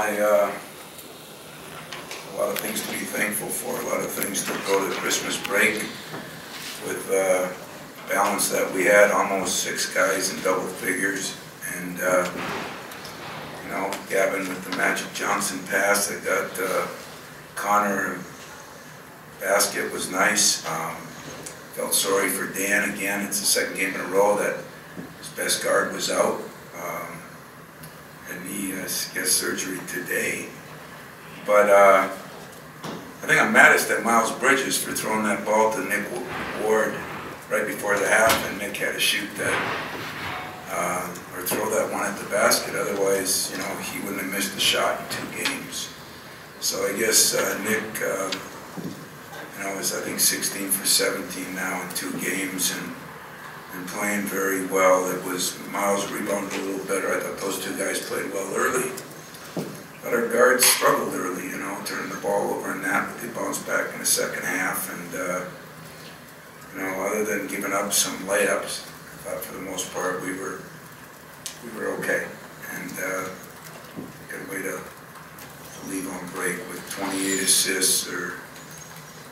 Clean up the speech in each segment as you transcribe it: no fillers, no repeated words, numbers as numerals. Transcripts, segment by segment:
A lot of things to be thankful for, a lot of things to go to Christmas break with balance that we had, almost 6 guys in double figures, and you know, Gavin with the Magic Johnson pass that got Connor basket was nice. Felt sorry for Dan again. It's the second game in a row that his best guard was out, and he gets surgery today. But I think I'm maddest at Miles Bridges for throwing that ball to Nick Ward right before the half, and Nick had to shoot that or throw that one at the basket. Otherwise, you know, he wouldn't have missed a shot in 2 games. So I guess Nick, you know, is I think 16 for 17 now in 2 games and playing very well. It was Miles rebounded a little better. I thought those 2 guys played well early. But our guards struggled early, you know, turning the ball over and that, but they bounced back in the second half. And, you know, other than giving up some layups, I thought for the most part we were okay. And good way to leave on break with 28 assists, or,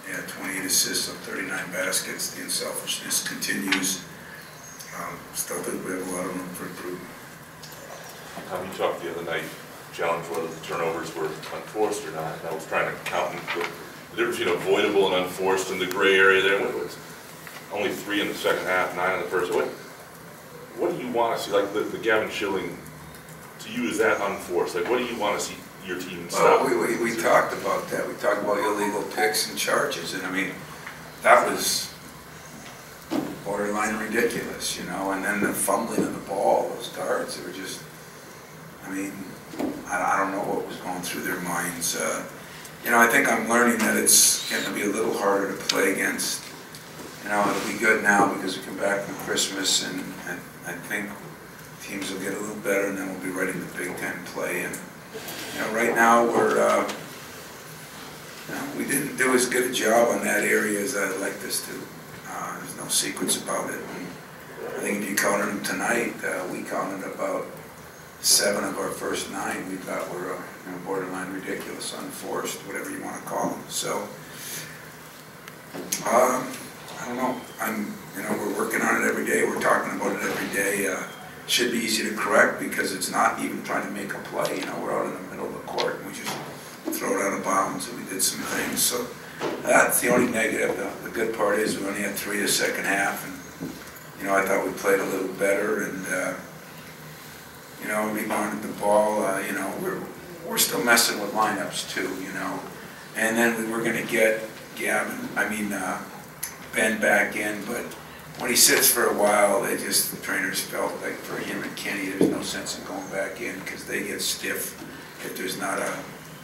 yeah, 28 assists on 39 baskets. The unselfishness continues. Still think we have a lot of room for improvement. Tom, you talked the other night, challenge whether the turnovers were unforced or not. And I was trying to count the difference between avoidable and unforced in the gray area there. It was only 3 in the second half, 9 in the first. What do you want to see? Like the Gavin Schilling, to you, is that unforced? Like, what do you want to see your team stop? Well, we talked about that. We talked about illegal picks and charges, and I mean, that was borderline ridiculous, you know. And then the fumbling of the ball, those guards, they were just, I mean, I don't know what was going through their minds. You know, I think I'm learning that it's going to be a little harder to play against. You know, it'll be good now because we come back from Christmas, and I think teams will get a little better, and then we'll be ready to Big Ten play. And you know, right now we're, you know, we didn't do as good a job on that area as I'd like us to. There's no secrets about it. And I think if you counted them tonight, we counted about 7 of our first 9 we thought were you know, borderline ridiculous, unforced, whatever you want to call them. So I don't know. You know, we're working on it every day. We're talking about it every day. Should be easy to correct because it's not even trying to make a play. You know, we're out in the middle of the court and we just throw it out of bounds, and we did some things. So that's the only negative. The good part is we only had 3 the second half, and you know, I thought we played a little better, and you know, rebounded the ball. You know, we're still messing with lineups too. You know, and then we were going to get Ben back in, but when he sits for a while, the trainers felt like for him and Kenny, there's no sense in going back in because they get stiff if there's not a,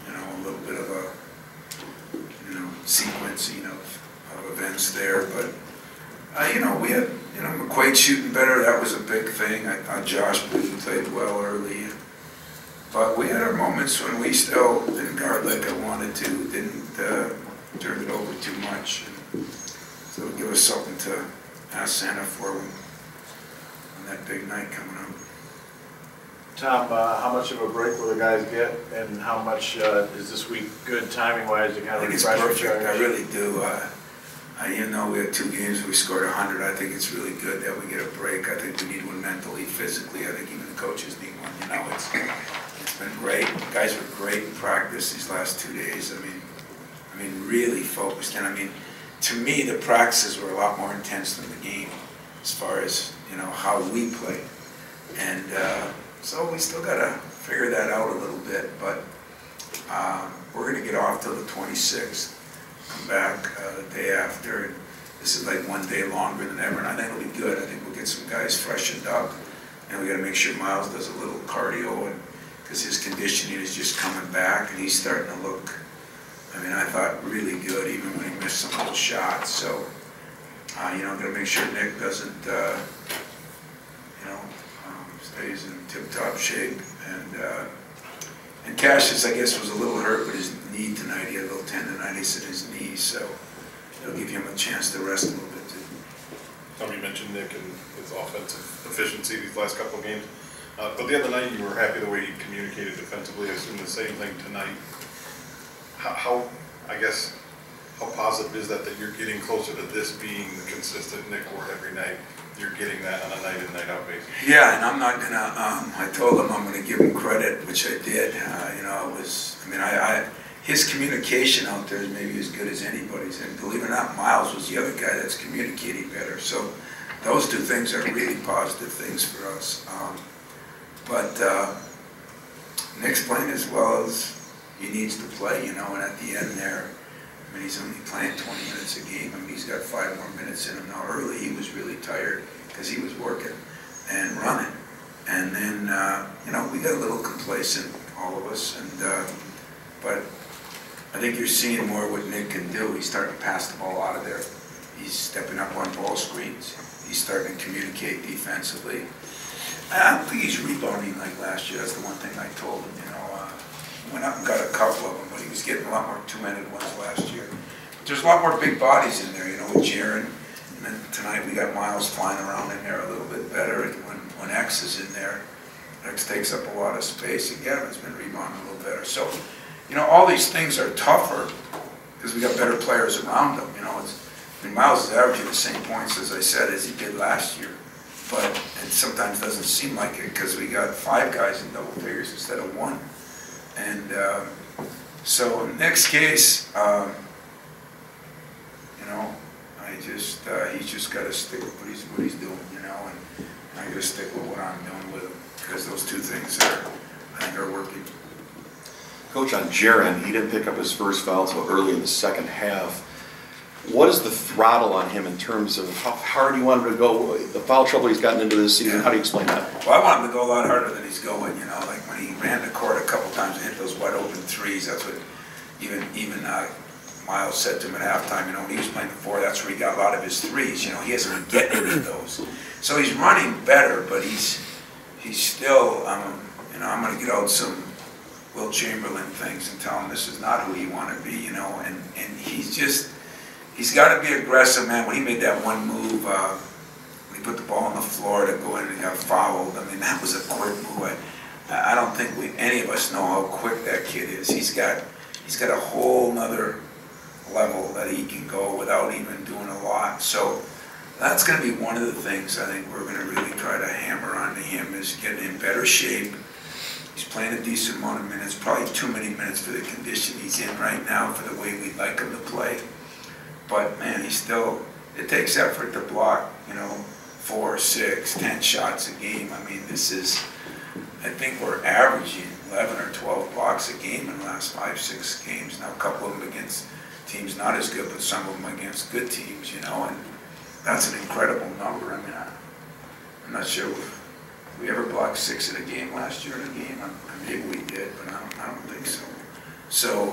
you know, a little bit of a, you know, sequencing of events there. But you know, we had, you know, McQuaid shooting better. That was a big thing. I thought Josh played well early, but we had our moments when we still didn't guard like I wanted to, didn't turn it over too much. So it'll give us something to ask Santa for on that big night coming up. Tom, how much of a break will the guys get, and how much is this week good timing-wise to kind of refresh? I think it's perfect. I really do. Even though we had 2 games, we scored 100. I think it's really good that we get a break. I think we need one mentally, physically. I think even the coaches need one. You know, it's been great. The guys were great in practice these last 2 days. I mean, really focused. And I mean, to me, the practices were a lot more intense than the game, as far as, you know, how we play. And so we still got to figure that out a little bit. But we're going to get off till the 26th. Come back the day after. And this is like 1 day longer than ever, and I think it'll be good. I think we'll get some guys freshened up, and we got to make sure Miles does a little cardio, and because his conditioning is just coming back, and he's starting to look, I mean, I thought really good, even when he missed some of those shots. So, you know, got to make sure Nick doesn't, you know, stays in tip-top shape, and Cassius, I guess, was a little hurt with his knee tonight. He had a little tendonitis in his knee, so it'll give him a chance to rest a little bit too. Tom, you mentioned Nick and his offensive efficiency these last couple of games. But the other night, you were happy the way he communicated defensively. I assume the same thing tonight. I guess, how positive is that you're getting closer to this being the consistent Nick Ward every night? You're getting that on a night in, night out basis. Yeah, and I'm not gonna, I told him I'm gonna give him credit, which I did. You know, it was, I mean, his communication out there is maybe as good as anybody's. And believe it or not, Miles was the other guy that's communicating better. So those two things are really positive things for us. But Nick's playing as well as he needs to play, you know, and at the end there, I mean, he's only playing 20 minutes a game. I mean, he's got 5 more minutes in him. Now, early he was really tired because he was working and running. And then, you know, we got a little complacent, all of us. And but I think you're seeing more what Nick can do. He's starting to pass the ball out of there. He's stepping up on ball screens. He's starting to communicate defensively. I don't think he's rebounding like last year. That's the one thing I told him, you know. Went up and got a couple of them, but he was getting a lot more two-handed ones last year. There's a lot more big bodies in there, you know, with Jaron. And then tonight we got Miles flying around in there a little bit better. And when X is in there, X takes up a lot of space. And Gavin's been rebounding a little better. So, you know, all these things are tougher because we got better players around them. You know, I mean, Miles is averaging the same points, as I said, as he did last year. But it sometimes doesn't seem like it because we got 5 guys in double figures instead of 1. And so in Nick's case, you know, he's just got to stick with what he's doing, you know, and I got to stick with what I'm doing with him because those two things I think are working. Coach, on Jaron, he didn't pick up his first foul until early in the second half. What is the throttle on him in terms of how hard you want him to go? The foul trouble he's gotten into this season, how do you explain that? Well, I want him to go a lot harder than he's going, you know, like when he ran the court a couple times and hit those wide open threes, that's what even Miles said to him at halftime, you know, when he was playing before, that's where he got a lot of his threes, you know, he hasn't been getting any of those. So he's running better, but he's still, you know, I'm going to get out some Will Chamberlain things and tell him this is not who you want to be, you know, and he's got to be aggressive, man. When he made that one move, when he put the ball on the floor to go in and got fouled, I mean, that was a quick move. I don't think any of us know how quick that kid is. He's got a whole nother level that he can go without even doing a lot. So that's going to be one of the things I think we're going to really try to hammer onto him is getting in better shape. He's playing a decent amount of minutes, probably too many minutes for the condition he's in right now for the way we'd like him to play. But man, it takes effort to block, you know, 4, 6, 10 shots a game. I mean, I think we're averaging 11 or 12 blocks a game in the last 5, 6 games. Now, a couple of them against teams not as good, but some of them against good teams, you know, and that's an incredible number. I mean, I'm not sure if we ever blocked 6 in a game last year in a game. Maybe we did, but I don't think so. So,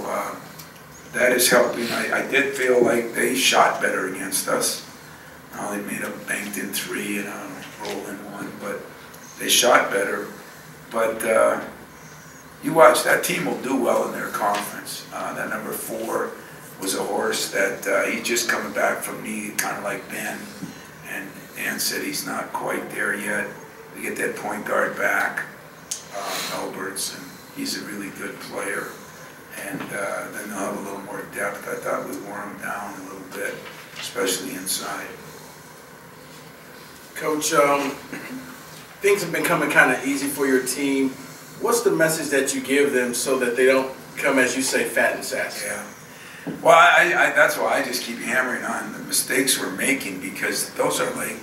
that is helping. I did feel like they shot better against us. They made a banked in 3 and a roll in 1, but they shot better. But you watch, that team will do well in their conference. That number 4 was a horse that he's just coming back from knee, kind of like Ben. And Dan said he's not quite there yet. We get that point guard back, Alberts, and he's a really good player. And then they'll have a little more depth. I thought we wore them down a little bit, especially inside. Coach, things have been coming kind of easy for your team. What's the message that you give them so that they don't come, as you say, fat and sassy? Yeah. Well, that's why I just keep hammering on the mistakes we're making because those are like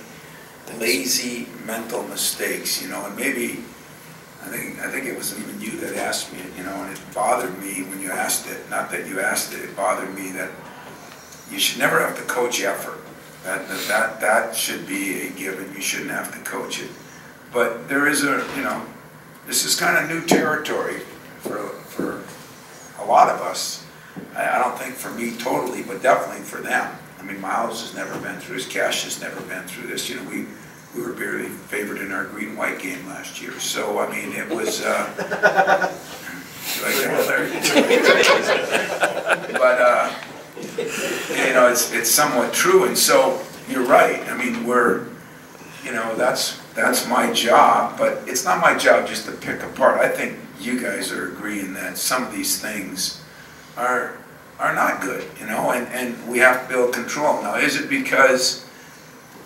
lazy mental mistakes, you know, and maybe I think it was even you that asked me, you know, and it bothered me when you asked it. Not that you asked it, it bothered me that you should never have to coach effort. That should be a given. You shouldn't have to coach it. But there is you know, this is kind of new territory for a lot of us. I don't think for me totally, but definitely for them. I mean, Miles has never been through this. Cash has never been through this. You know, we were barely favored in our green and white game last year. So, I mean, it was, but, you know, it's somewhat true. And so, you're right. I mean, you know, that's that's my job, but it's not my job just to pick apart. I think you guys are agreeing that some of these things are not good, you know, and we have to build control. Now, is it because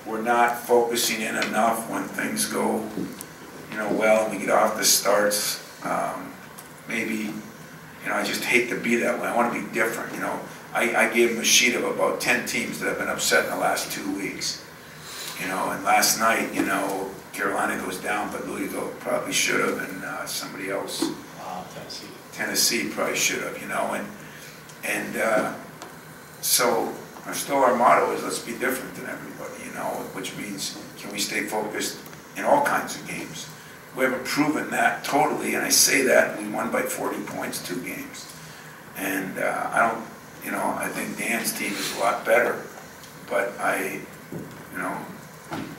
we're not focusing in enough when things go, you know, well, and we get off the starts? Maybe, you know, I just hate to be that way. I want to be different, you know. I gave them a sheet of about 10 teams that have been upset in the last 2 weeks. You know, and last night, you know, Carolina goes down, but Louisville probably should have, and somebody else, Tennessee probably should have, you know, and so our motto is let's be different than everybody, you know, which means can we stay focused in all kinds of games? We haven't proven that totally, and I say that we won by 40 points 2 games, and I don't, you know, I think Dan's team is a lot better, but you know,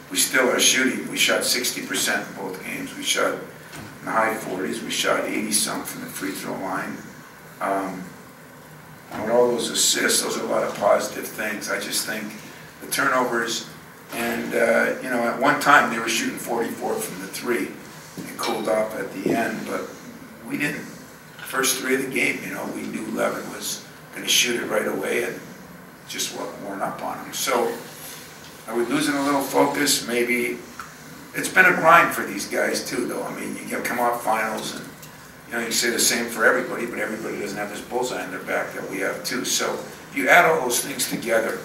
we still are shooting. We shot 60% in both games. We shot in the high 40s. We shot 80-some from the free throw line. And with all those assists, those are a lot of positive things. I just think the turnovers, and you know, at one time they were shooting 44 from the 3. It cooled off at the end, but we didn't. First 3 of the game, you know, we knew Levin was going to shoot it right away, and just weren't up on him. So are we losing a little focus? Maybe. It's been a grind for these guys too, though. I mean, you come off finals, and you know, you say the same for everybody, but everybody doesn't have this bullseye on their back that we have too. So if you add all those things together,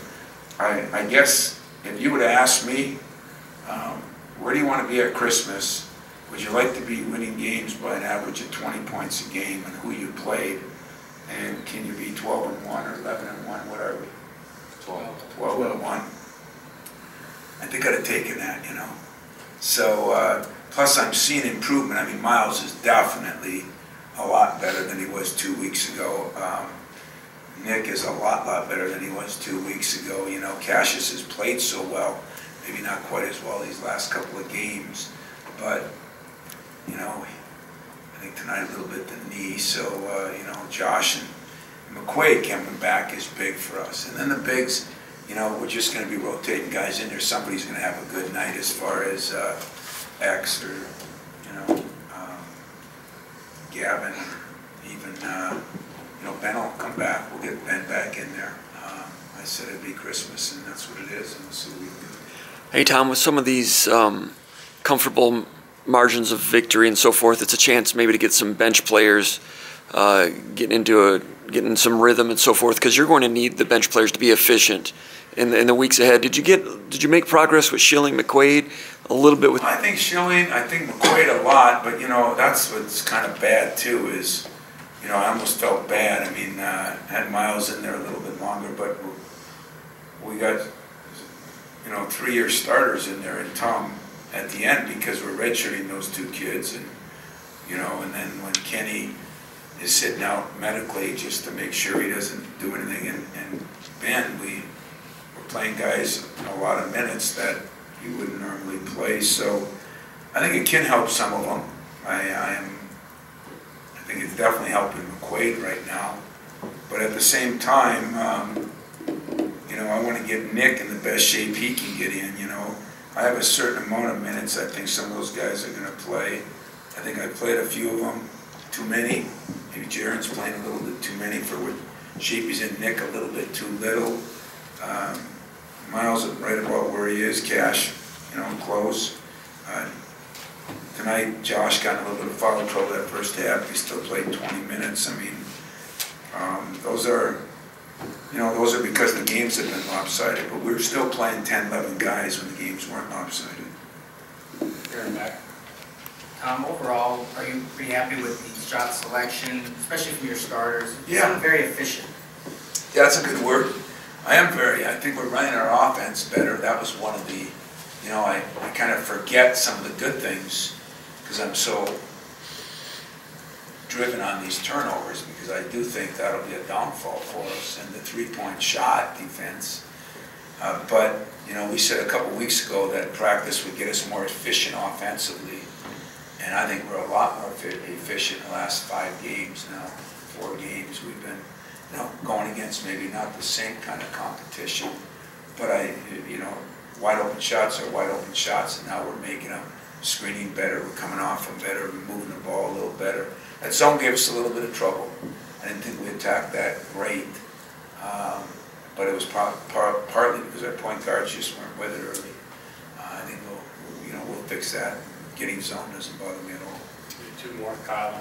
I guess if you would have asked me, where do you want to be at Christmas? Would you like to be winning games by an average of 20 points a game, and who you played? And can you be 12-1 or 11-1? What are we? 12-1. I think I'd have taken that, you know. So, plus I'm seeing improvement. I mean, Miles is definitely a lot better than he was 2 weeks ago. Nick is a lot better than he was 2 weeks ago. You know, Cassius has played so well, maybe not quite as well these last couple of games, but, you know, I think tonight a little bit the knee. So, you know, Josh and McQuaid coming back is big for us. And then the bigs, you know, we're just going to be rotating guys in there. Somebody's going to have a good night as far as X or, you know, Gavin, even, you know, Ben will come back. We'll get Ben back in there. I said it'd be Christmas, and that's what it is, and we'll see what we can do. Hey, Tom, with some of these comfortable margins of victory and so forth, it's a chance maybe to get some bench players getting some rhythm and so forth, because you're going to need the bench players to be efficient in the weeks ahead. Did you make progress with Schilling, McQuaid a little bit with? I think Schilling, I think McQuaid a lot, but you know, that's what's kind of bad too is, you know, I almost felt bad. I mean, had Miles in there a little bit longer, but we got, you know, 3-year starters in there and Tom at the end because we're redshirting those 2 kids, and you know, and then when Kenny is sitting out medically just to make sure he doesn't do anything, and Ben, we're playing guys a lot of minutes that you wouldn't normally play, so I think it can help some of them. I think it's definitely helping McQuaid right now, but at the same time, you know, I want to get Nick in the best shape he can get in, you know. I have a certain amount of minutes I think some of those guys are going to play. I think I played a few of them too many. Maybe Jaren's playing a little bit too many for what shape he's in. Nick a little bit too little. Miles right about where he is. Cash, you know, close. Tonight, Josh got in a little bit of foul trouble that first half. He still played 20 minutes. I mean, those are because the games have been lopsided, but we were still playing 10, 11 guys when the games weren't lopsided. Aaron back. Tom, overall, are you pretty happy with the shot selection, especially from your starters? You Yeah. sound very efficient. Yeah, that's a good word. I think we're running our offense better. That was one of the, you know, I kind of forget some of the good things because I'm so driven on these turnovers, because I do think that'll be a downfall for us, and the three-point shot defense. But, you know, we said a couple weeks ago that practice would get us more efficient offensively, and I think we're a lot more efficient in the last 5 games now, 4 games. We've been, you know, going against maybe not the same kind of competition, but wide open shots are wide open shots, and now we're making them, screening better, we're coming off them better, we're moving the ball a little better. That zone gave us a little bit of trouble. I didn't think we attacked that great, but it was partly because our point guards just weren't with it early. I think we'll fix that. Getting zone doesn't bother me at all. Two more, Kyle.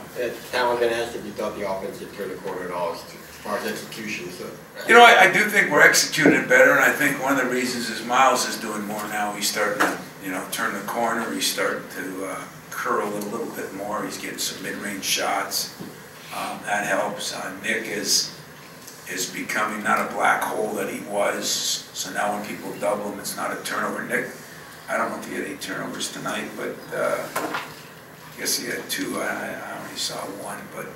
Talon been asked if you thought the offense had turned the corner at all as far as execution. So. I do think we're executing it better, and I think one of the reasons is Miles is doing more now. He's starting to, turn the corner. He's starting to curl it a little bit more. He's getting some mid-range shots. That helps. Nick is becoming not a black hole that he was. So now when people double him, it's not a turnover. Nick, I don't know if he had any turnovers tonight, but I guess he had two. I only saw one, but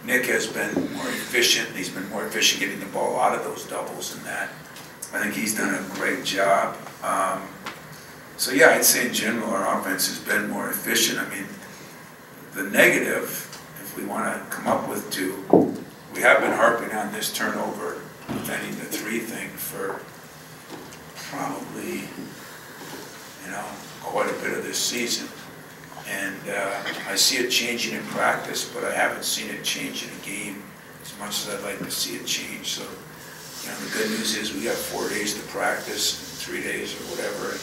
Nick has been more efficient. He's been more efficient getting the ball out of those doubles and that. I think he's done a great job. So yeah, I'd say in general our offense has been more efficient. I mean, the negative, if we want to come up with two, we have been harping on this turnover, defending the three thing for probably, quite a bit of this season. And I see it changing in practice, but I haven't seen it change in a game as much as I'd like to see it change. So, the good news is we got 4 days to practice, 3 days or whatever, and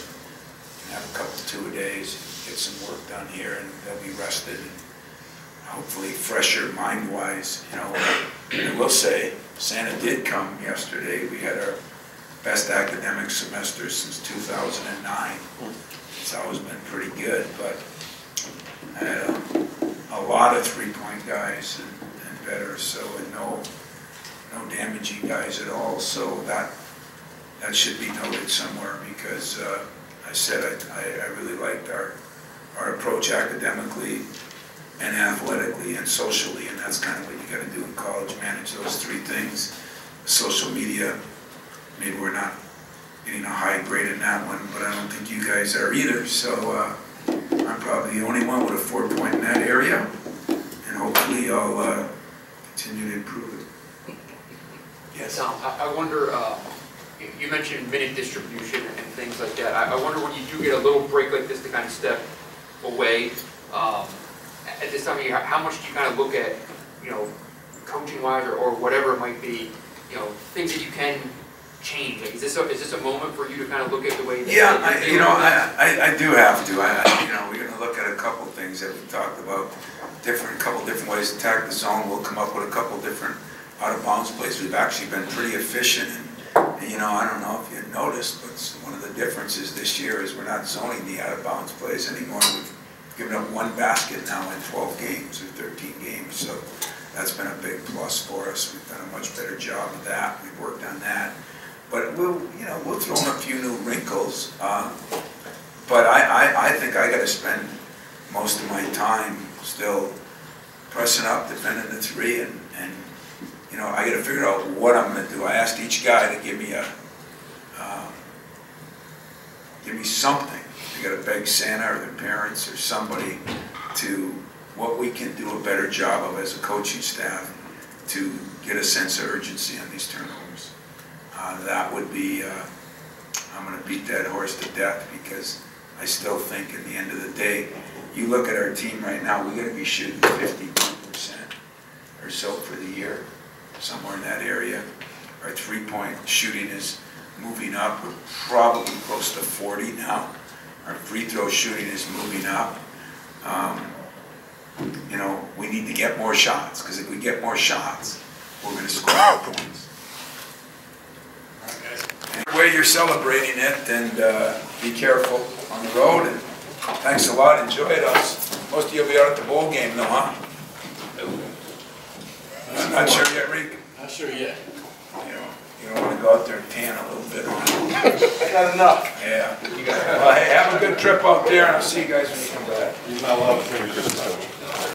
have a couple 2-a-days, get some work done here, and they'll be rested and hopefully fresher mind-wise. I will say, Santa did come yesterday. We had our best academic semester since 2009. It's always been pretty good, but I had a lot of three-point guys and better, and no damaging guys at all. So that should be noted somewhere, because I said I really liked our approach academically and athletically and socially, and that's kind of what you got to do in college, manage those three things. Social media, maybe we're not getting a high grade in that one, but I don't think you guys are either. So I'm probably the only one with a 4-point in that area, and hopefully I'll continue to improve it. Yes? Tom, I wonder, you mentioned minute distribution and things like that. I wonder when you do get a little break like this to kind of step away, at this time of year, how much do you kind of look at, coaching-wise or whatever it might be, things that you can change? Like, is this a moment for you to kind of look at the way that I do have to. We're going to look at a couple things that we talked about, couple different ways to attack the zone. We'll come up with a couple different out-of-bounds plays. We've actually been pretty efficient, and I don't know if you noticed, but one of the differences this year is we're not zoning the out-of-bounds plays anymore. We've given up one basket now in 12 games or 13 games, so that's been a big plus for us. We've done a much better job of that. We've worked on that. But we'll throw in a few new wrinkles. But I think I got to spend most of my time still pressing up, defending the three, and I got to figure out what I'm going to do. I asked each guy to give me something. You got to beg Santa or their parents or somebody to what we can do a better job of as a coaching staff to get a sense of urgency on these turnovers. That would be, I'm going to beat that horse to death, because I still think at the end of the day, you look at our team right now, we got to be shooting 52% or so for the year, somewhere in that area. Our three-point shooting is moving up. We're probably close to 40 now. Our free throw shooting is moving up. We need to get more shots, because if we get more shots, we're going to score more points. Anyway, you're celebrating it, and be careful on the road, and thanks a lot. Enjoy it. Most of you will be out at the bowl game, though, huh? I'm not sure yet, Rick. Not sure yet. You don't want to go out there and tan a little bit. I got enough. Yeah. Well, hey, have a good trip out there, and I'll see you guys when you come back. He's not allowed to finish this.